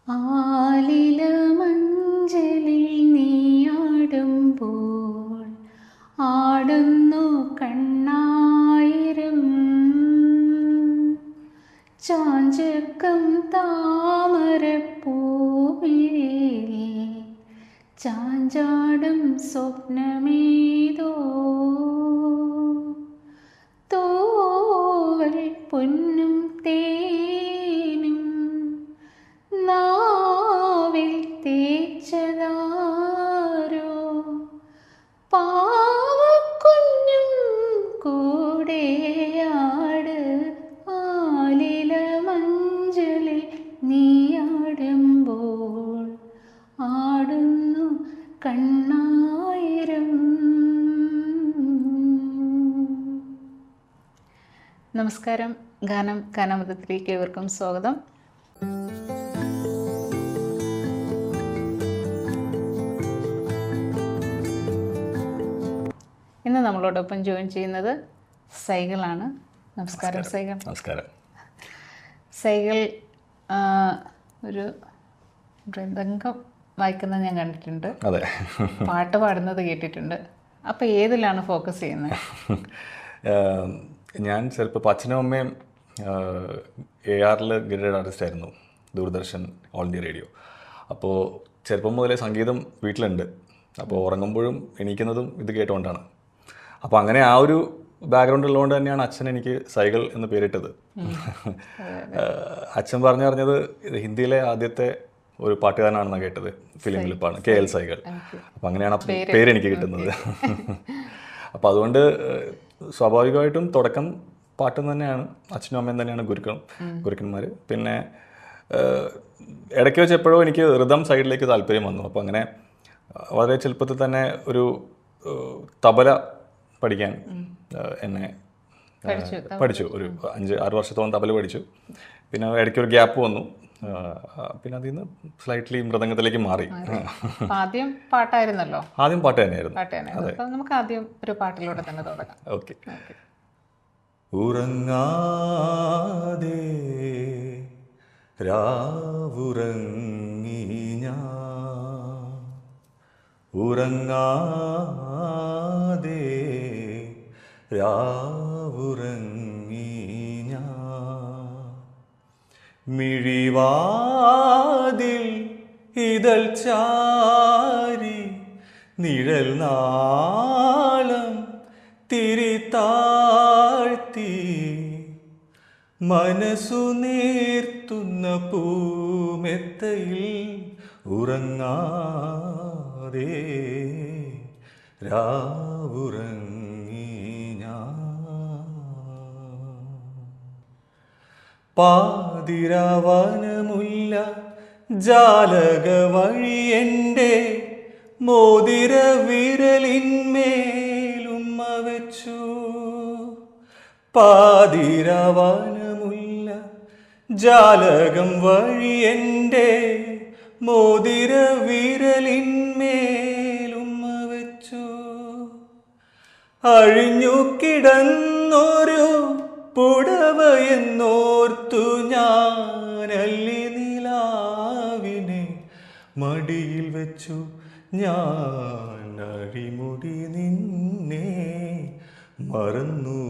ആലില മഞ്ചലിൽ നീയാടുമ്പോൾ ആടുന്നു കണ്ണായിരം ചാഞ്ചക്കം താമരപ്പൂവിഴിയിൽ ചാഞ്ചാടും സ്വപ്നമേതോ തോവൽ പൊന്നും തേനും നാവിൽ തേച്ചതാരോ പാവക്കുഞ്ഞും കൂടെയാട് ആലില മഞ്ചലിൽ നീയാടുമ്പോൾ ആടുന്നു കണ്ണായിരം. നമസ്കാരം. ഗാനമതത്തിലേക്ക് ഏവർക്കും സ്വാഗതം. ഇന്ന് നമ്മളോടൊപ്പം ജോയിൻ ചെയ്യുന്നത് സൈഗിളാണ്. നമസ്കാരം സൈഗിൾ. നമസ്കാരം. സൈഗിൾ ഒരു മൃദംഗം വായിക്കുന്നത് ഞാൻ കണ്ടിട്ടുണ്ട്, അതെ, പാട്ട് പാടുന്നത് കേട്ടിട്ടുണ്ട്. അപ്പോൾ ഏതിലാണ് ഫോക്കസ് ചെയ്യുന്നത്? ഞാൻ ചിലപ്പോൾ അച്ഛനും അമ്മയും AR ഗ്രേഡ് ആർട്ടിസ്റ്റ് ആയിരുന്നു, ദൂരദർശൻ ഓൾ ഇന്ത്യ റേഡിയോ. അപ്പോൾ ചെറുപ്പം മുതലേ സംഗീതം വീട്ടിലുണ്ട്. അപ്പോൾ ഉറങ്ങുമ്പോഴും എണീക്കുന്നതും ഇത് കേട്ടുകൊണ്ടാണ്. അപ്പോൾ അങ്ങനെ ആ ഒരു ബാക്ക്ഗ്രൗണ്ട് ഉള്ളതുകൊണ്ട് തന്നെയാണ് അച്ഛൻ എനിക്ക് സൈഗിൾ എന്ന് പേരിട്ടത്. അച്ഛൻ പറഞ്ഞത് ഇത് ഹിന്ദിയിലെ ആദ്യത്തെ ഒരു പാട്ടുകാരനാണെന്നാണ് കേട്ടത്, ഫിലിം ക്ലിപ്പാണ്, KL സൈഗിൾ. അപ്പം അങ്ങനെയാണ് പേരെനിക്ക് കിട്ടുന്നത്. അപ്പോൾ അതുകൊണ്ട് സ്വാഭാവികമായിട്ടും തുടക്കം പാട്ട് തന്നെയാണ്. അച്ഛനും അമ്മയും തന്നെയാണ് ഗുരുക്കന്മാർ. പിന്നെ ഇടയ്ക്ക് വെച്ച് എപ്പോഴും എനിക്ക് റിതം സൈഡിലേക്ക് താല്പര്യം വന്നു. അപ്പോൾ അങ്ങനെ വളരെ ചെറുപ്പത്തിൽ തന്നെ ഒരു തബല പഠിക്കാൻ എന്നെ പഠിച്ചു. ഒരു 5-6 വർഷത്തോളം തബല പഠിച്ചു. പിന്നെ ഇടയ്ക്കൊരു ഗ്യാപ്പ് വന്നു. പിന്നെ അതിൽ നിന്ന് സ്ലൈറ്റ്ലി മൃദംഗത്തിലേക്ക് മാറി. ആദ്യം പാട്ടായിരുന്നല്ലോ. ആദ്യം പാട്ട് തന്നെയായിരുന്നു. നമുക്ക് ആദ്യം ഒരു പാട്ടിലൂടെ തന്നെ തുടങ്ങാം. ഓക്കെ. ഉറങ്ങാതെ രാവുറങ്ങി ഞാൻ, ഉറങ്ങാതെ രാവുറങ്ങി ഞാൻ, മിഴിവാതിൽ ഇതൾ ചാരി നിഴൽ നാളം തിരിതാഴ്ത്തി മനസ്സു നീർത്തുന്ന പൂമെത്തയിൽ ഉറങ്ങാതെ രാവുറങ്ങി ഞാൻ. പാതിരാവനമുല്ല ജാലക വഴി എൻ്റെ മോതിര വിരലിന്മേലുമ്മ വെച്ചു. പാതിരാവനമുല്ല ജാലകം വഴി എൻ്റെ മോതിര വിരലിന്മേലുമ്മ വെച്ചു. അഴിഞ്ഞു കിടന്നൊരു പുടവയെന്നോർത്തു ഞാനല്ലി നിലാവിനെ മടിയിൽ വെച്ചു. ഞാൻ അഴിമുടി നിന്നെ മറന്നു.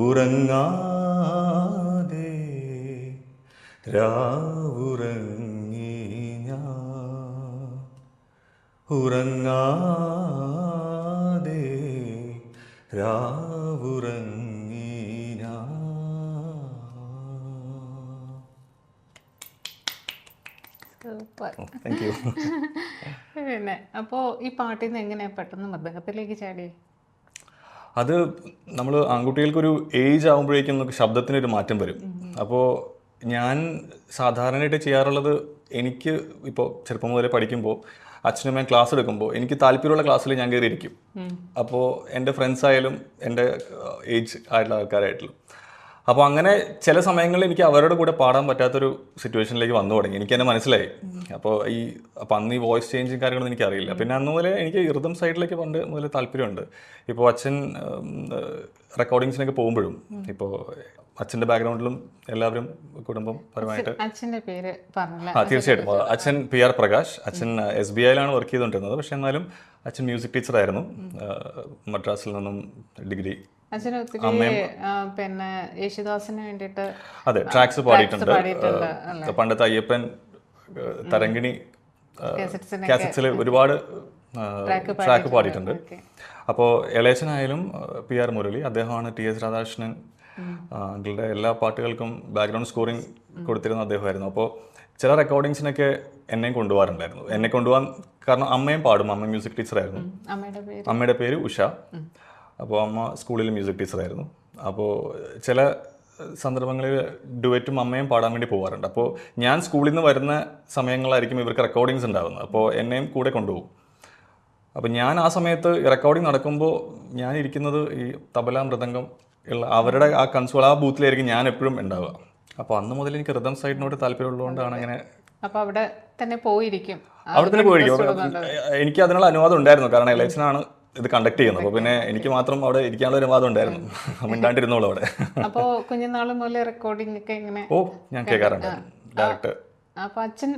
ഉറങ്ങാതെ രാവുറങ്ങി ഞാൻ, ഉറങ്ങാതെ രാവുറങ്ങി ഞാൻ. Thank you. പിന്നെ അപ്പോൾ ഈ പാട്ടിൽ നിന്ന് എങ്ങനെയാണ് പെട്ടെന്ന് മൃദംഗത്തിലേക്ക് ചാടി? അത് നമ്മൾ ആൺകുട്ടികൾക്കൊരു ഏജ് ആകുമ്പോഴേക്കും നമുക്ക് ശബ്ദത്തിനൊരു മാറ്റം വരും. അപ്പോൾ ഞാൻ സാധാരണയായിട്ട് ചെയ്യാറുള്ളത്, എനിക്ക് ഇപ്പോൾ ചെറുപ്പം മുതലേ പഠിക്കുമ്പോൾ അച്ഛനും ഞാൻ ക്ലാസ് എടുക്കുമ്പോൾ എനിക്ക് താല്പര്യമുള്ള ക്ലാസ്സിൽ ഞാൻ കയറിയിരിക്കും. അപ്പോൾ എൻ്റെ ഫ്രണ്ട്സ് ആയാലും എൻ്റെ ഏജ് ആയിട്ടുള്ള ആൾക്കാരായിട്ടുള്ളൂ. അപ്പോൾ അങ്ങനെ ചില സമയങ്ങളിൽ എനിക്ക് അവരുടെ കൂടെ പാടാൻ പറ്റാത്തൊരു സിറ്റുവേഷനിലേക്ക് വന്നു തുടങ്ങി. എനിക്ക് തന്നെ മനസ്സിലായി. അപ്പോൾ അന്ന് ഈ വോയിസ് ചേഞ്ചും കാര്യങ്ങളൊന്നും എനിക്കറിയില്ല. പിന്നെ അന്ന് മുതലേ എനിക്ക് റിതം സൈഡിലേക്ക് പണ്ട് മുതലേ താല്പര്യമുണ്ട്. ഇപ്പോൾ അച്ഛൻ റെക്കോർഡിങ്സിനൊക്കെ പോകുമ്പോഴും ഇപ്പോൾ അച്ഛൻ്റെ ബാക്ക്ഗ്രൗണ്ടിലും എല്ലാവരും കുടുംബം പരമായിട്ട്. അച്ഛൻ്റെ പേര് പറഞ്ഞില്ല. തീർച്ചയായിട്ടും. അച്ഛൻ PR പ്രകാശ്. അച്ഛൻ SBIയിലാണ് വർക്ക് ചെയ്തുകൊണ്ടിരുന്നത്. പക്ഷെ എന്നാലും അച്ഛൻ മ്യൂസിക് ടീച്ചറായിരുന്നു. മദ്രാസിൽ നിന്നും ഡിഗ്രി. അച്ഛന് ഒത്തിരി പിന്നെ യേശുദാസിന് വേണ്ടിയിട്ട് അതെ ട്രാക്സ് പാടിയിട്ടുണ്ട്. പണ്ടത്തെ അയ്യപ്പൻ തരങ്കിണി കാസറ്റ്സിൽ ഒരുപാട് ട്രാക്ക് പാടിയിട്ടുണ്ട്. അപ്പോൾ ഇളയച്ചനായാലും PR മുരളി, അദ്ദേഹമാണ് TS രാധാകൃഷ്ണൻ അങ്കിളുടെ എല്ലാ പാട്ടുകൾക്കും ബാക്ക്ഗ്രൗണ്ട് സ്കോറിങ് കൊടുത്തിരുന്ന അദ്ദേഹമായിരുന്നു. അപ്പോൾ ചില റെക്കോർഡിങ്സിനൊക്കെ എന്നെയും കൊണ്ടുപോകാറുണ്ടായിരുന്നു. എന്നെ കൊണ്ടുപോകാൻ കാരണം അമ്മയും പാടും. അമ്മ മ്യൂസിക് ടീച്ചറായിരുന്നു. അമ്മയുടെ പേര് ഉഷ. അപ്പോൾ അമ്മ സ്കൂളിൽ മ്യൂസിക് ടീച്ചറായിരുന്നു. അപ്പോൾ ചില സന്ദർഭങ്ങളിൽ ഡുവറ്റും അമ്മയും പാടാൻ വേണ്ടി പോകാറുണ്ട്. അപ്പോൾ ഞാൻ സ്കൂളിൽ നിന്ന് വരുന്ന സമയങ്ങളായിരിക്കും ഇവർക്ക് റെക്കോർഡിങ്സ് ഉണ്ടാകുന്നത്. അപ്പോൾ എന്നെയും കൂടെ കൊണ്ടുപോകും. അപ്പോൾ ഞാൻ ആ സമയത്ത് റെക്കോർഡിങ് നടക്കുമ്പോൾ ഞാൻ ഇരിക്കുന്നത് ഈ തബല മൃദംഗം ഉള്ള അവരുടെ ആ കൺസോൾ ആ ബൂത്തിലായിരിക്കും ഞാൻ എപ്പോഴും ഉണ്ടാവുക. അപ്പോൾ അന്ന് മുതൽ എനിക്ക് റിതം സൈഡിനോട് താല്പര്യമുള്ളതുകൊണ്ടാണ് അങ്ങനെ. അപ്പോൾ അവിടെ തന്നെ പോയിരിക്കും. എനിക്ക് അതിനുള്ള അനുവാദം ഉണ്ടായിരുന്നു. കാരണം ഇലക്ഷനാണ് ഇത് കണ്ടക്ട് ചെയ്യുന്നത്. അപ്പോൾ പിന്നെ എനിക്ക് മാത്രം അവിടെ ഇരിക്കാനുള്ള ഒരു അനുവാദം ഉണ്ടായിരുന്നു. മിണ്ടാണ്ടിരുന്നോളൂ അവിടെ. അപ്പോൾ കുഞ്ഞുനാൾ മുതലേ റെക്കോർഡിംഗ് ഒക്കെ ഇങ്ങനെ ഞാൻ കേൾക്കാറുണ്ട് ഡയറക്റ്റ്. അപ്പോൾ അച്ഛൻ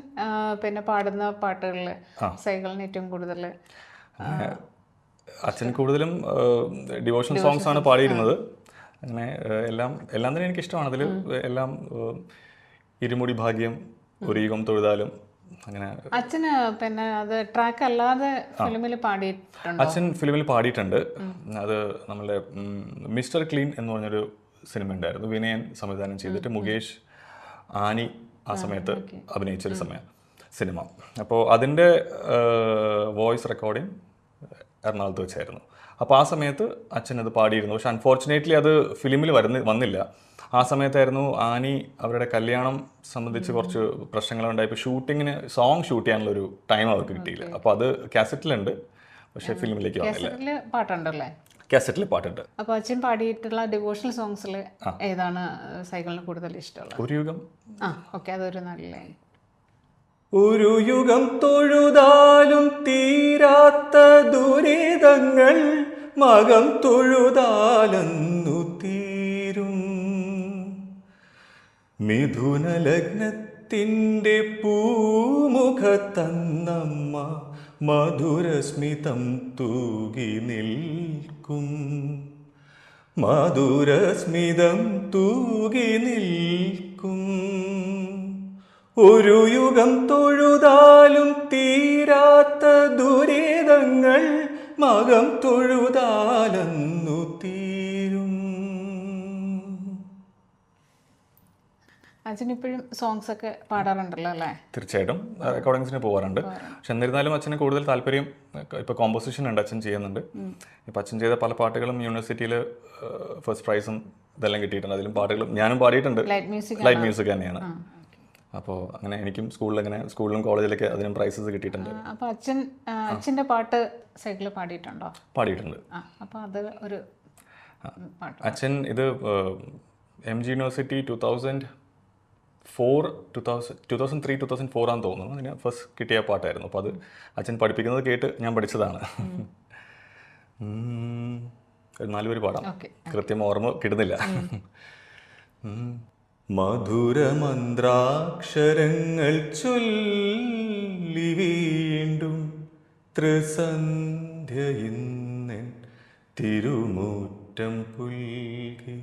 പിന്നെ പാടുന്ന പാട്ടുകളിൽ സൈകളിന് ഏറ്റവും കൂടുതൽ അച്ഛൻ കൂടുതലും ഡിവോഷണൽ സോങ്സ് ആണ് പാടിയിരുന്നത്. അങ്ങനെ എല്ലാം തന്നെ എനിക്കിഷ്ടമാണ്. അതിൽ എല്ലാം ഇരുമുടി ഭാഗ്യം, ഒരു യുഗം തൊഴുതാലും അങ്ങനെ. അച്ഛന് പിന്നെ അത് ട്രാക്ക് അല്ലാതെ ഫിലിമിൽ പാടിയിട്ടുണ്ട്. അച്ഛൻ ഫിലിമിൽ പാടിയിട്ടുണ്ട്. അത് നമ്മളുടെ മിസ്റ്റർ ക്ലീൻ എന്ന് പറഞ്ഞൊരു സിനിമ ഉണ്ടായിരുന്നു. വിനയൻ സംവിധാനം ചെയ്തിട്ട് മുകേഷ് ആനി ആ സമയത്ത് അഭിനയിച്ചൊരു സിനിമ. അപ്പോൾ അതിൻ്റെ വോയിസ് റെക്കോർഡിങ് എറണാകുളത്ത് വെച്ചായിരുന്നു. അപ്പോൾ ആ സമയത്ത് അച്ഛൻ അത് പാടിയിരുന്നു. പക്ഷെ അൺഫോർച്ചുനേറ്റ്ലി അത് ഫിലിമിൽ വന്നില്ല. ആ സമയത്തായിരുന്നു ആനി അവരുടെ കല്യാണം സംബന്ധിച്ച് കുറച്ച് പ്രശ്നങ്ങളുണ്ടായപ്പോൾ സോങ് ഷൂട്ട് ചെയ്യാനുള്ളൊരു ടൈം അവർക്ക് കിട്ടിയില്ല. അപ്പോൾ അത് കാസറ്റിലുണ്ട്, പക്ഷേ ഫിലിമിലേക്ക് വന്നില്ല. പാട്ടുണ്ടല്ലേ? കാസറ്റിൽ പാട്ടുണ്ട്. അപ്പോൾ അച്ഛൻ പാടിയിട്ടുള്ള ഡിവോഷണൽ സോങ്സിൽ ഏതാണ് സൈക്കിളിന് കൂടുതൽ ഇഷ്ടമുള്ളത്? ഒരു യുഗം. ഓക്കെ, അതൊരു നല്ല. ഒരു യുഗം തൊഴുതാലും തീരാത്ത ദുരിതങ്ങൾ മകം തൊഴുതാലെന്നു തീരും. മിഥുന ലഗ്നത്തിൻ്റെ പൂമുഖത്തന്നമ്മ മധുരസ്മിതം തൂകി നിൽക്കും. മധുരസ്മിതം തൂകി നിൽക്കും. ഒരു യുഗം തൊഴുതാലും തീരാത്ത ദുരിതങ്ങൾ മകം തൊഴുതാലെന്നു തീരും. അച്ഛൻ ഇപ്പോഴും സോങ്സ് ഒക്കെ പാടാറുണ്ടല്ലോ അല്ലേ? തീർച്ചയായിട്ടും റെക്കോർഡിങ്സിന് പോകാറുണ്ട്. പക്ഷെ എന്നിരുന്നാലും അച്ഛന് കൂടുതൽ താല്പര്യം ഇപ്പോൾ കോമ്പോസിഷൻ ഉണ്ട്, അച്ഛൻ ചെയ്യുന്നുണ്ട്. ഇപ്പോൾ അച്ഛൻ ചെയ്ത പല പാട്ടുകളും യൂണിവേഴ്സിറ്റിയിൽ ഫസ്റ്റ് പ്രൈസും ഇതെല്ലാം കിട്ടിയിട്ടുണ്ട്. അതിലും പാട്ടുകളും ഞാനും പാടിയിട്ടുണ്ട്. ലൈറ്റ് മ്യൂസിക് തന്നെയാണ്. അപ്പോൾ അങ്ങനെ എനിക്കും സ്കൂളിലും കോളേജിലൊക്കെ അതിനും പ്രൈസസ് കിട്ടിയിട്ടുണ്ട്. അപ്പോൾ അച്ഛൻ്റെ പാട്ട് സൈക്കിളിൽ പാടിയിട്ടുണ്ടോ? പാടിയിട്ടുണ്ട്. അപ്പോൾ അത് ഒരു അച്ഛൻ ഇത് MG യൂണിവേഴ്സിറ്റി 2003-2004 ആണെന്ന് തോന്നുന്നു. അതിന് ഫസ്റ്റ് കിട്ടിയ പാട്ടായിരുന്നു. അപ്പോൾ അത് അച്ഛൻ പഠിപ്പിക്കുന്നത് കേട്ട് ഞാൻ പഠിച്ചതാണ്. 4 പേര് പാടാം, കൃത്യം ഓർമ്മ കിട്ടുന്നില്ല. മധുരമന്ത്രാക്ഷരങ്ങൾ ചൊല്ലി വീണ്ടും ത്രിസന്ധ്യ ഇന്നൻ തിരുമുറ്റം പുൽകി.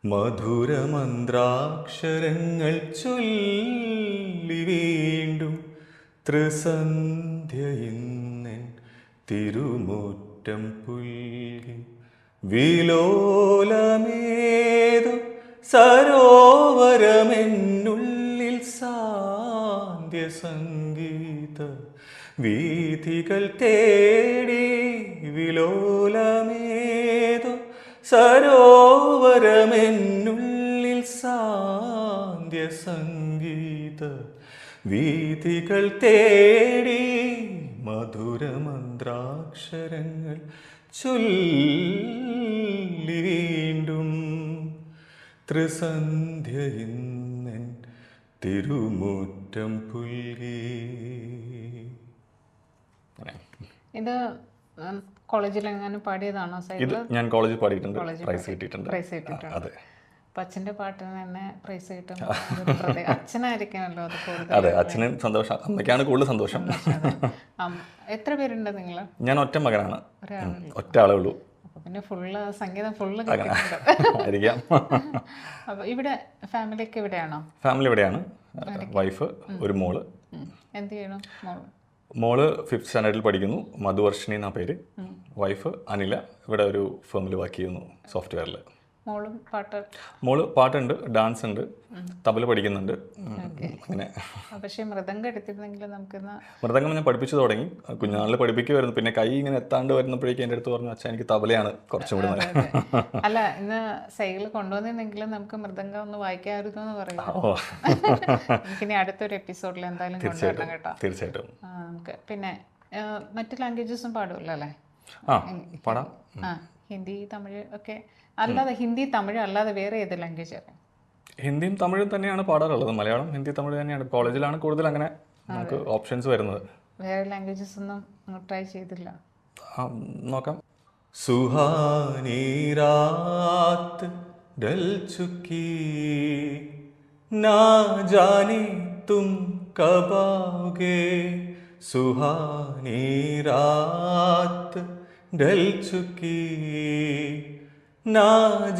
മധുരമന്ത്രാക്ഷരങ്ങൾ ചൊല്ലി വീണ്ടും ത്രിസന്ധ്യ ഇന്നൻ തിരുമുറ്റം പുൽകി. വിലോലമേതു സരോവരമെന്നുള്ളിൽ സാന്ധ്യ സംഗീത വീഥികൾ തേടി. വിലോലമേതു സരോവരമെന്നുള്ളിൽ സാന്ധ്യ സംഗീത വീഥികൾ തേടി. മധുരമന്ത്രാക്ഷരങ്ങൾ ചൊല്ലി വീണ്ടും ത്രിസന്ധ്യ ഇന്നെൻ തിരുമുറ്റം പുൽകി. ഇത് കോളേജിൽ എങ്ങാനും പാടിയതാണോ ഇത് സൈക്കിൾ? ഞാൻ കോളേജിൽ പാടിയിട്ടുണ്ട്, പ്രൈസ് കിട്ടിയിട്ടുണ്ട്. പ്രൈസ് കിട്ടിയിട്ടുണ്ട്. അതെ. അപ്പം അച്ഛൻ്റെ പാട്ടിന് തന്നെ പ്രൈസ് കിട്ടുമ്പോൾ അച്ഛനായിരിക്കണമല്ലോ അത് കൂടുതൽ. അതെ, അച്ഛന് സന്തോഷം, അമ്മയ്ക്കാണ് കൂടുതൽ സന്തോഷം. എത്ര പേരുണ്ട് നിങ്ങൾ? ഞാൻ ഒറ്റ മകനാണ്, ഒരാളുള്ളൂ. ഒറ്റ ആളേ ഉള്ളൂ. അപ്പോൾ പിന്നെ ഫുള്ള് സംഗീതം ഫുള്ള് കിട്ടിയിട്ടുണ്ട്. ആയിരിക്കാം. അപ്പോൾ ഇവിടെ ഫാമിലിയൊക്കെ ഇവിടെയാണോ? ഫാമിലി ഇവിടെയാണ്. വൈഫ്, ഒരു മോള്. എന്ത് ചെയ്യണം മോൾ? മോള് 5th സ്റ്റാൻഡേർഡിൽ പഠിക്കുന്നു, മധുവർഷിണി എന്നാ പേര്. വൈഫ് അനില ഇവിടെ ഒരു ഫേമിൽ വർക്ക് ചെയ്യുന്നു, സോഫ്റ്റ്വെയറിൽ. മോളും പാട്ട്? മോള് പാട്ടുണ്ട്, ഡാൻസ് ഉണ്ട്, തബല പഠിക്കുന്നുണ്ട്. അങ്ങനെ. പക്ഷേ മൃദംഗം എടുത്തിരുന്നെങ്കിൽ നമുക്കിന്ന്. മൃദംഗം ഞാൻ പഠിപ്പിച്ചു തുടങ്ങി, കുഞ്ഞുനാളിൽ പഠിപ്പിക്കുമായിരുന്നു. പിന്നെ കൈ ഇങ്ങനെ എത്താണ്ട് വരുന്നപ്പോഴേക്കും എൻ്റെ അടുത്ത് പറഞ്ഞു, അച്ഛാ എനിക്ക് തബലയാണ് കുറച്ചും കൂടി നല്ല. അല്ല, ഇന്ന് സൈക്കിൾ കൊണ്ടുവന്നിരുന്നെങ്കിലും നമുക്ക് മൃദംഗം ഒന്ന് വായിക്കാമായിരുന്നു എന്ന് പറയാം. എനിക്കിനി അടുത്തൊരു എപ്പിസോഡിൽ എന്തായാലും കൊണ്ടുവരണം കേട്ടോ. തീർച്ചയായിട്ടും. നമുക്ക് പിന്നെ മറ്റ് ലാംഗ്വേജസും പാടുമല്ലോ അല്ലേ? പാടാം. ഹിന്ദി, തമിഴ് ഒക്കെ അല്ലാതെ. ഹിന്ദി, തമിഴ് അല്ലാതെ വേറെ ഏത് ലാംഗ്വേജ് അറിയാം? ഹിന്ദിയും തമിഴും തന്നെയാണ് പാടാറുള്ളത്. മലയാളം, ഹിന്ദി, തമിഴ് തന്നെയാണ്. കോളേജിലാണ് കൂടുതൽ അങ്ങനെ നമുക്ക് ഓപ്ഷൻസ് വരുന്നത്. വേറെ ലാംഗ്വേജസ് ഒന്നും ട്രൈ ചെയ്തില്ല? നോക്കാം. സുഹാനി രാത് ഡൽ ചുക്കി നാ ജാനെ തും കബ് आओगे. സുഹാനി രാത് ഡൽ ചുക്കി ना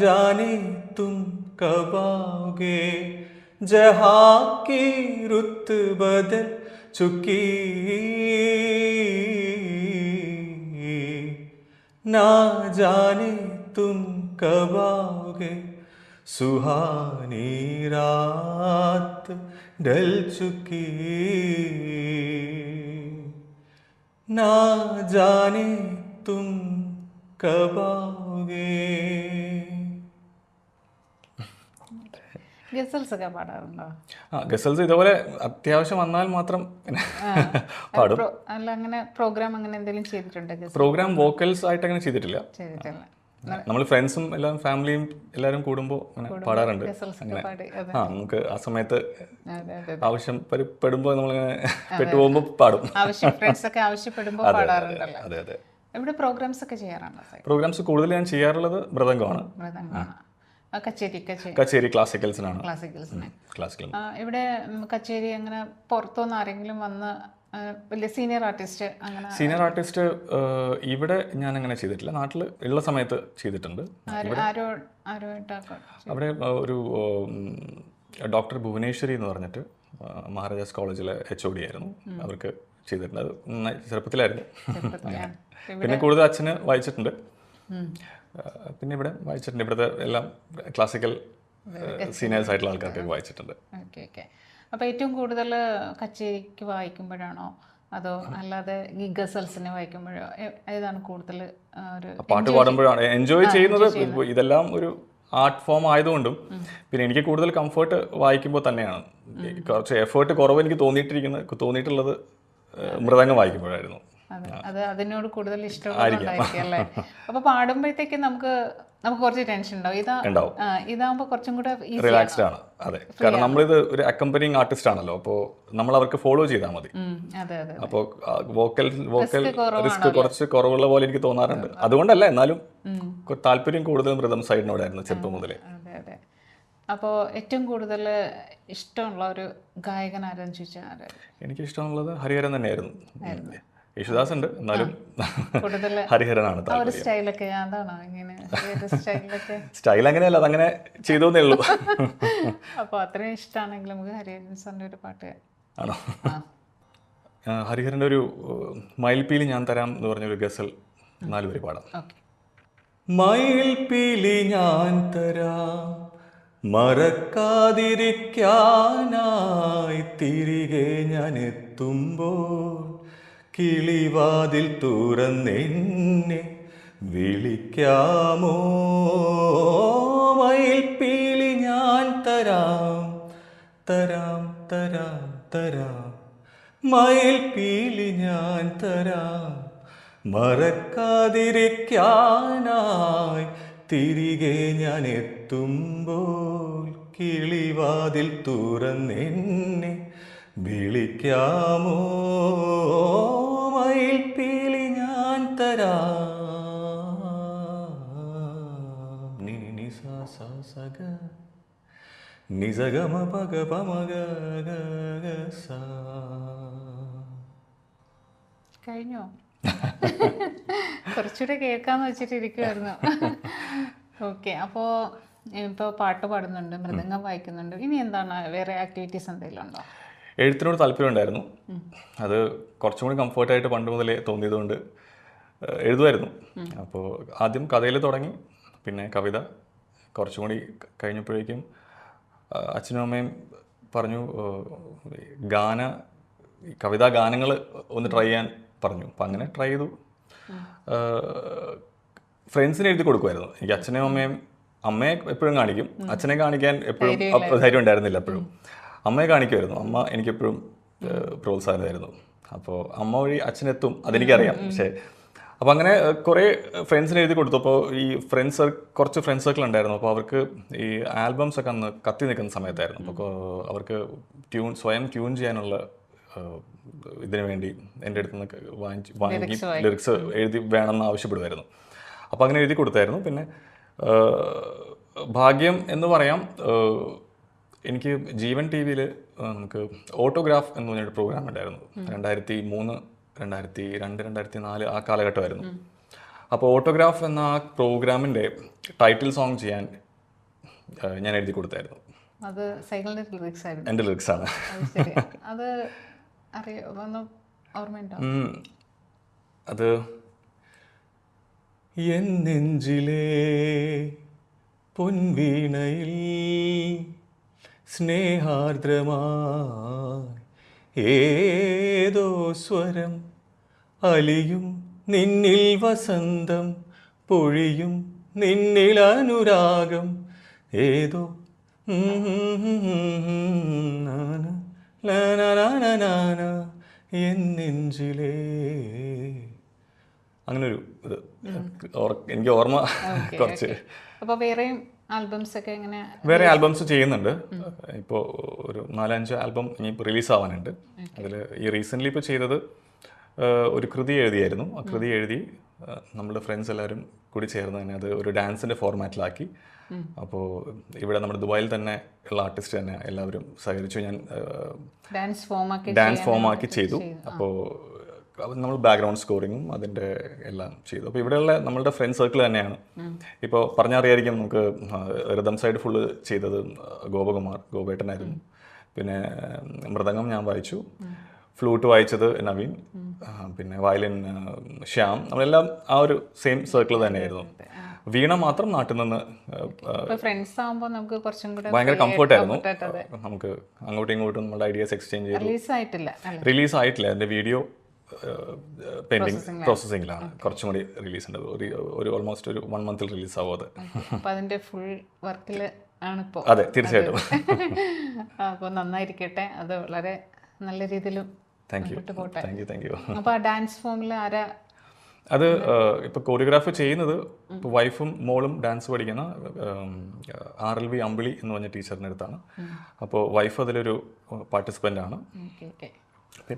जाने तुम कब आओगे. जहाँ की रुत बदल चुकी ना जाने तुम कब आओगे. सुहानी रात ढल चुकी ना जाने तुम कब आओगे. ഗസൽസ് ഒക്കെ പാടാറുണ്ടോ? ഗസൽസ് ഇതുപോലെ അത്യാവശ്യം വന്നാൽ മാത്രം പാടും. അല്ല, അങ്ങനെ പ്രോഗ്രാം അങ്ങനെ എന്തെങ്കിലും ചെയ്തിട്ടുണ്ടോ? പ്രോഗ്രാം വോക്കൽസ് ആയിട്ട് അങ്ങനെ ചെയ്തിട്ടില്ല. നമ്മൾ ഫ്രണ്ട്സും എല്ലാം ഫാമിലിയും എല്ലാവരും കൂടുമ്പോൾ അങ്ങനെ പാടാറുണ്ട്. അങ്ങനെ നമുക്ക് ആ സമയത്ത് ആവശ്യം പെടുമ്പോൾ നമ്മളിങ്ങനെ പെട്ടുപോകുമ്പോൾ പാടും. അതെ അതെ. ഇവിടെ പ്രോഗ്രാംസ് ഒക്കെ ചെയ്യാറുണ്ടോ? പ്രോഗ്രാംസ് കൂടുതൽ ഞാൻ ചെയ്യാറുള്ളത് മൃദംഗമാണ്. കച്ചേരി ക്ലാസിക്കൽസിനാണ്. ക്ലാസിക്കൽ. ഇവിടെ കച്ചേരി അങ്ങനെ പുറത്തുനിന്ന് ആരെങ്കിലും വന്ന് വലിയ സീനിയർ ആർട്ടിസ്റ്റ് അങ്ങനെ? സീനിയർ ആർട്ടിസ്റ്റ് ഇവിടെ ഞാൻ അങ്ങനെ ചെയ്തിട്ടില്ല. നാട്ടിൽ ഉള്ള സമയത്ത് ചെയ്തിട്ടുണ്ട്. അവിടെ ഒരു ഡോക്ടർ ഭുവനേശ്വരി എന്ന് പറഞ്ഞിട്ട് മഹാരാജാസ് കോളേജിലെ HOD ആയിരുന്നു. അവർക്ക് ചെയ്തിട്ടുണ്ട്. അത് നന്നായി ചെറുപ്പത്തിലായിരുന്നു. പിന്നെ കൂടുതൽ അച്ഛന് വായിച്ചിട്ടുണ്ട്. പിന്നെ ഇവിടെ വായിച്ചിട്ടുണ്ട്. ഇവിടുത്തെ എല്ലാം ക്ലാസിക്കൽ സീനിയേഴ്സ് ആയിട്ടുള്ള ആൾക്കാർക്കൊക്കെ വായിച്ചിട്ടുണ്ട്. അപ്പോൾ ഏറ്റവും കൂടുതൽ കച്ചേരിക്ക് വായിക്കുമ്പോഴാണോ അതോ അല്ലാതെ ഈ ഗസൽസിനെ വായിക്കുമ്പോഴോ ഏതാണ് കൂടുതൽ ഒരു പാട്ട് പാടുമ്പോഴാണ് എൻജോയ് ചെയ്യുന്നത്? ഇതെല്ലാം ഒരു ആർട്ട് ഫോം ആയതുകൊണ്ടും പിന്നെ എനിക്ക് കൂടുതൽ കംഫർട്ട് വായിക്കുമ്പോൾ തന്നെയാണ്. കുറച്ച് എഫേർട്ട് കുറവ് എനിക്ക് തോന്നിയിട്ടുള്ളത് മൃദംഗം വായിക്കുമ്പോഴായിരുന്നു. അത് അതിനോട് കൂടുതൽ ഇഷ്ടമുള്ളതായിരിക്കും അല്ലേ? അപ്പൊ പാടുമ്പോഴത്തേക്ക് നമുക്ക് കുറച്ച് ടെൻഷൻ ഉണ്ടാവും. ഇതാകുമ്പോൾ കുറച്ചും കൂടെ റിലാക്സ്ഡ് ആണ്. അതെ, കാരണം നമ്മളിത് ഒരു അക്കമ്പനിങ് ആർട്ടിസ്റ്റ് ആണല്ലോ. അപ്പോൾ നമ്മൾ അവർക്ക് ഫോളോ ചെയ്താൽ മതി. അപ്പോൾ വോക്കൽ റിസ്ക് കുറച്ച് കുറവുള്ള പോലെ എനിക്ക് തോന്നാറുണ്ട്. അതുകൊണ്ടല്ല, എന്നാലും താല്പര്യം കൂടുതൽ മൃദം സൈഡിനോടായിരുന്നു ചെറുപ്പം മുതലേ. അപ്പോൾ ഏറ്റവും കൂടുതൽ ഇഷ്ടമുള്ള ഒരു ഗായകൻ ആരെന്ന് ചോദിച്ചാൽ എനിക്ക് ഇഷ്ടമുള്ളത് ഹരിഹരൻ തന്നെയായിരുന്നു. യേശുദാസ് ഉണ്ട്, എന്നാലും ഹരിഹരനാണ്. സ്റ്റൈൽ അങ്ങനെയല്ല, അതങ്ങനെ ചെയ്തോന്നേ ഉള്ളൂ. അപ്പോൾ അത്രയും ഇഷ്ടമാണെങ്കിൽ നമുക്ക് ഹരിഹരൻ സാറിൻ്റെ ഒരു പാട്ട് ആണോ? ഹരിഹരൻ്റെ ഒരു മയിൽപ്പീലി ഞാൻ തരാം എന്ന് പറഞ്ഞൊരു ഗസൽ 4 വരി പാടാം. മയിൽപ്പീലി ഞാൻ തരാം മറക്കാതിരിക്കാനായി തിരികെ ഞാൻ എത്തുമ്പോൾ കിളിവാതിൽ തുറന്നെന്നെ വിളിക്കാമോ. മയിൽപ്പീലി ഞാൻ തരാം തരാം തരാം തരാം. മയിൽപ്പീലി ഞാൻ തരാം മറക്കാതിരിക്കാനായി തിരികെ ഞാൻ എത്തുമ്പോൾ കിളിവാതിൽ തുറന്നെന്നെ വിളിക്കാമോ മയിൽപ്പീലി ഞാൻ തരാം നിനി സാ സാ സഗ നിസഗമ പഗ പമഗ ഗ സാ. കഴിഞ്ഞോ? കുറച്ചുകൂടെ കേൾക്കാന്ന് വെച്ചിട്ട് ഇരിക്കുമായിരുന്നു. ഓക്കെ, അപ്പോൾ ഇപ്പോൾ പാട്ട് പാടുന്നുണ്ട്, മൃദംഗം വായിക്കുന്നുണ്ട്, ഇനി എന്താണ് വേറെ ആക്ടിവിറ്റീസ് എന്തെങ്കിലും ഉണ്ടോ? എഴുത്തിനോട് താല്പര്യമുണ്ടായിരുന്നു. അത് കുറച്ചും കൂടി കംഫർട്ടായിട്ട് പണ്ട് മുതലേ തോന്നിയതുകൊണ്ട് എഴുതുമായിരുന്നു. അപ്പോൾ ആദ്യം കഥയിൽ തുടങ്ങി, പിന്നെ കവിത. കുറച്ചും കൂടി കഴിഞ്ഞപ്പോഴേക്കും അച്ഛനും അമ്മയും പറഞ്ഞു കവിതാ ഗാനങ്ങൾ ഒന്ന് ട്രൈ ചെയ്യാൻ പറഞ്ഞു. അപ്പം അങ്ങനെ ട്രൈ ചെയ്തു. ഫ്രണ്ട്സിന് എഴുതി കൊടുക്കുമായിരുന്നു. എനിക്ക് അച്ഛനും അമ്മയും, അമ്മയെ എപ്പോഴും കാണിക്കും, അച്ഛനെ കാണിക്കാൻ എപ്പോഴും ധൈര്യം ഉണ്ടായിരുന്നില്ല. എപ്പോഴും അമ്മയെ കാണിക്കുമായിരുന്നു. അമ്മ എനിക്കെപ്പോഴും പ്രോത്സാഹനമായിരുന്നു. അപ്പോൾ അമ്മ വഴി അച്ഛനെത്തും, അതെനിക്കറിയാം. പക്ഷേ അപ്പോൾ അങ്ങനെ കുറേ ഫ്രണ്ട്സിന് എഴുതി കൊടുത്തു. അപ്പോൾ ഈ കുറച്ച് ഫ്രണ്ട്സ് സർക്കിൾ ഉണ്ടായിരുന്നു. അപ്പോൾ അവർക്ക് ഈ ആൽബംസ് ഒക്കെ അന്ന് കത്തി നിൽക്കുന്ന സമയത്തായിരുന്നു. അപ്പോൾ അവർക്ക് സ്വയം ട്യൂൺ ചെയ്യാനുള്ള ഇതിനു വേണ്ടി എൻ്റെ അടുത്ത് നിന്ന് വാങ്ങി ലിറിക്സ് എഴുതി വേണമെന്ന് ആവശ്യപ്പെടുമായിരുന്നു. അപ്പോൾ അങ്ങനെ എഴുതി കൊടുത്തായിരുന്നു. പിന്നെ ഭാഗ്യം എന്ന് പറയാം, എനിക്ക് ജീവൻ ടി വിയിൽ നമുക്ക് ഓട്ടോഗ്രാഫ് എന്ന് പറഞ്ഞൊരു പ്രോഗ്രാം ഉണ്ടായിരുന്നു. 2003, 2002, 2004 ആ കാലഘട്ടമായിരുന്നു. അപ്പോൾ ഓട്ടോഗ്രാഫ് എന്ന ആ പ്രോഗ്രാമിൻ്റെ ടൈറ്റിൽ സോങ് ചെയ്യാൻ ഞാൻ എഴുതി കൊടുത്തായിരുന്നു. അത് സൈക്കിളിൻ്റെ ലിറിക്സ് ആയിരുന്നു. എൻ്റെ ലിറിക്സാണ്. അത് ഓർമ്മയുണ്ടോ? അത് എൻ നെഞ്ചിലെ പൊൻവീണയിൽ സ്നേഹാർദ്രമായി ഏതോ സ്വരം അലിയും, നിന്നിൽ വസന്തം പൊഴിയും, നിന്നിൽ അനുരാഗം ഏതോ എൻ നെഞ്ചിലേ. അങ്ങനൊരു ഇത് എനിക്ക് ഓർമ്മ കുറച്ച്. അപ്പോൾ വേറെയും ആൽബംസ് ഒക്കെ എങ്ങനെ? വേറെ ആൽബംസ് ചെയ്യുന്നുണ്ട്. ഇപ്പോൾ ഒരു 4-5 ആൽബം ഇനി റിലീസ് ആവാനുണ്ട്. അതിൽ ഈ റീസെൻ്റ്ലി ഇപ്പോൾ ചെയ്തത് ഒരു കൃതി എഴുതിയായിരുന്നു. ആ കൃതി എഴുതി നമ്മുടെ ഫ്രണ്ട്സ് എല്ലാവരും കൂടി ചേർന്ന് തന്നെ അത് ഒരു ഡാൻസിൻ്റെ ഫോർമാറ്റിലാക്കി. അപ്പോൾ ഇവിടെ നമ്മുടെ ദുബായിൽ തന്നെ ഉള്ള ആർട്ടിസ്റ്റ് തന്നെ എല്ലാവരും സഹകരിച്ചു. ഞാൻ ഡാൻസ് ഫോമാക്കി ചെയ്തു. അപ്പോൾ നമ്മൾ ബാക്ക്ഗ്രൗണ്ട് സ്കോറിങ്ങും അതിൻ്റെ എല്ലാം ചെയ്തു. അപ്പോൾ ഇവിടെയുള്ള നമ്മളുടെ ഫ്രണ്ട് സർക്കിൾ തന്നെയാണ്. ഇപ്പോൾ പറഞ്ഞറിയായിരിക്കും, നമുക്ക് റിതം സൈഡ് ഫുള്ള് ചെയ്തത് ഗോപേട്ടനായിരുന്നു. പിന്നെ മൃദംഗം ഞാൻ വായിച്ചു, ഫ്ലൂട്ട് വായിച്ചത് നവീൻ, പിന്നെ വയലിൻ ശ്യാം. നമ്മളെല്ലാം ആ ഒരു സെയിം സർക്കിൾ തന്നെയായിരുന്നു. വീണ മാത്രം നാട്ടിൽ നിന്ന് ഭയങ്കര കംഫർട്ടായിരുന്നു. നമുക്ക് അങ്ങോട്ടും ഇങ്ങോട്ടും നമ്മുടെ ഐഡിയാസ് എക്സ്ചേഞ്ച് ചെയ്തു. റിലീസ് ആയിട്ടില്ല, എൻ്റെ വീഡിയോ പെൻഡിങ് പ്രോസസ്സിങ്ങിലാണ്. കുറച്ചും കൂടി റിലീസ് ഉണ്ട്. ഒരു ഓൾമോസ്റ്റ് ഒരു 1 month റിലീസ് ആവും അത്. അതെ, തീർച്ചയായിട്ടും. അപ്പോൾ നന്നായിരിക്കട്ടെ, അത് വളരെ നല്ല രീതിയിൽ. Thank you. അപ്പോൾ ആ ഡാൻസ് ഫോമിൽ ആരാ? അത് ഇപ്പോൾ കൊറിയോഗ്രാഫ് ചെയ്യുന്നത് ഇപ്പോൾ വൈഫും മോളും ഡാൻസ് പഠിക്കുന്ന RLV അമ്പിളി എന്ന് പറഞ്ഞ ടീച്ചറിൻ്റെ അടുത്താണ്. അപ്പോൾ വൈഫ് അതിലൊരു പാർട്ടിസിപ്പൻ്റ് ആണ്.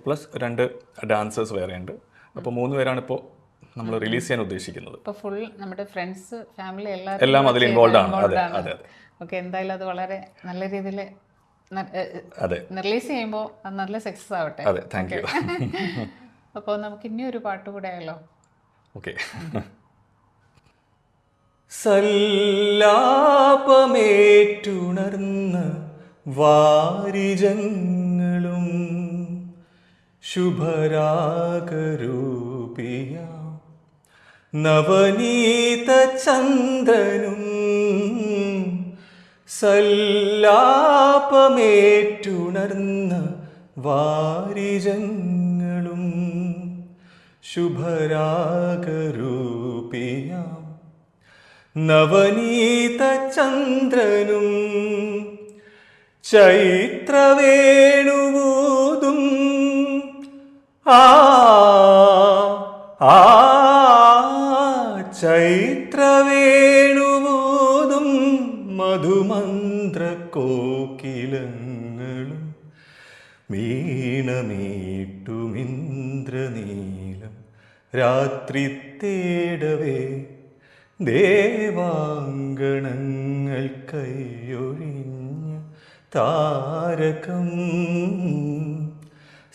പ്ലസ് 2 ഡാൻസേഴ്സ് വേറെ ഉണ്ട്. അപ്പോൾ 3 പേരാണ് ഇപ്പോൾ നമ്മൾ റിലീസ് ചെയ്യാൻ ഉദ്ദേശിക്കുന്നത്. ഫുൾ നമ്മുടെ ഫ്രണ്ട്സ്, ഫാമിലി എല്ലാം അതിൽ ഇൻവോൾവ് ആണ്. അതെ അതെ. ഓക്കെ, എന്തായാലും അത് വളരെ നല്ല രീതിയിൽ റിലീസ് ചെയ്യുമ്പോൾ അത് നല്ല സക്സസ് ആവട്ടെ. അതെ, താങ്ക് യു. അപ്പോൾ നമുക്ക് ഇനി ഒരു പാട്ട് കൂടെ ആയല്ലോ. ഓക്കെ. സല്ലാപമേറ്റുണർന്ന വാരിജങ്ങളും ശുഭരാഗരൂപിയ നവനീത ചന്ദനും സല്ലാപമേറ്റുണർന്ന വാരിജങ്ങളും ശുഭരാഗരൂപിയ നവനീത ചന്ദ്രനും ചൈത്രവേണുവൂതും ചൈത്രവേണുവൂതും വീണമീട്ടുമിന്ദ്രനീലം രാത്രി തേടവേ ദേവാങ്കണങ്ങൾ കൈയൊഴിഞ്ഞ താരകം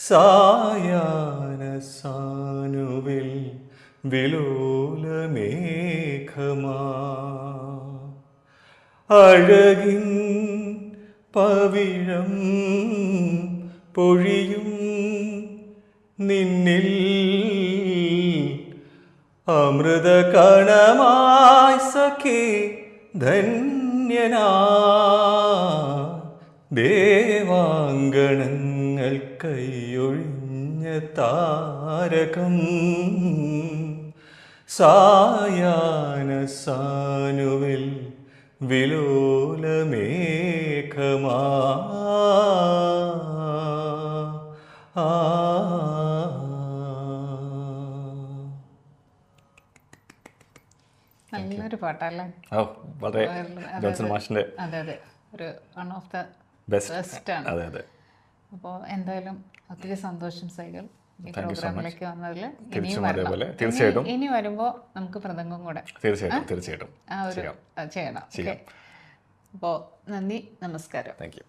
സായാഹ്ന സാനുവിൽ വിലോലമേഘമാ അഴകിൻ പവിഴം പൊഴിയും നിന്നിൽ അമൃതകണമായി സഖി ധന്യനാ ദേവാങ്കണങ്ങൾ കൈയൊഴിഞ്ഞ താരകം സായാഹ്ന സാനുവിൽ വിലോലമേഘമാ നല്ലൊരു പാട്ടല്ലേ? വളരെ ജോൺസൺ മാഷിന്റെ അതെ അതെ, ഒരു വൺ ഓഫ് ദ ബെസ്റ്റ് ആണ്. അതെ അതെ. അപ്പോൾ എന്തായാലും ഒത്തിരി സന്തോഷം സൈകൾ ഈ പ്രോഗ്രാമിലേക്ക് വന്നതിൽ. തീർച്ചയായിട്ടും ഇനി വരുമ്പോൾ നമുക്ക് പ്രസംഗം കൂടെ തീർച്ചയായിട്ടും ആ ഒരു ചെയ്യണം. അപ്പോൾ നന്ദി, നമസ്കാരം. Thank you.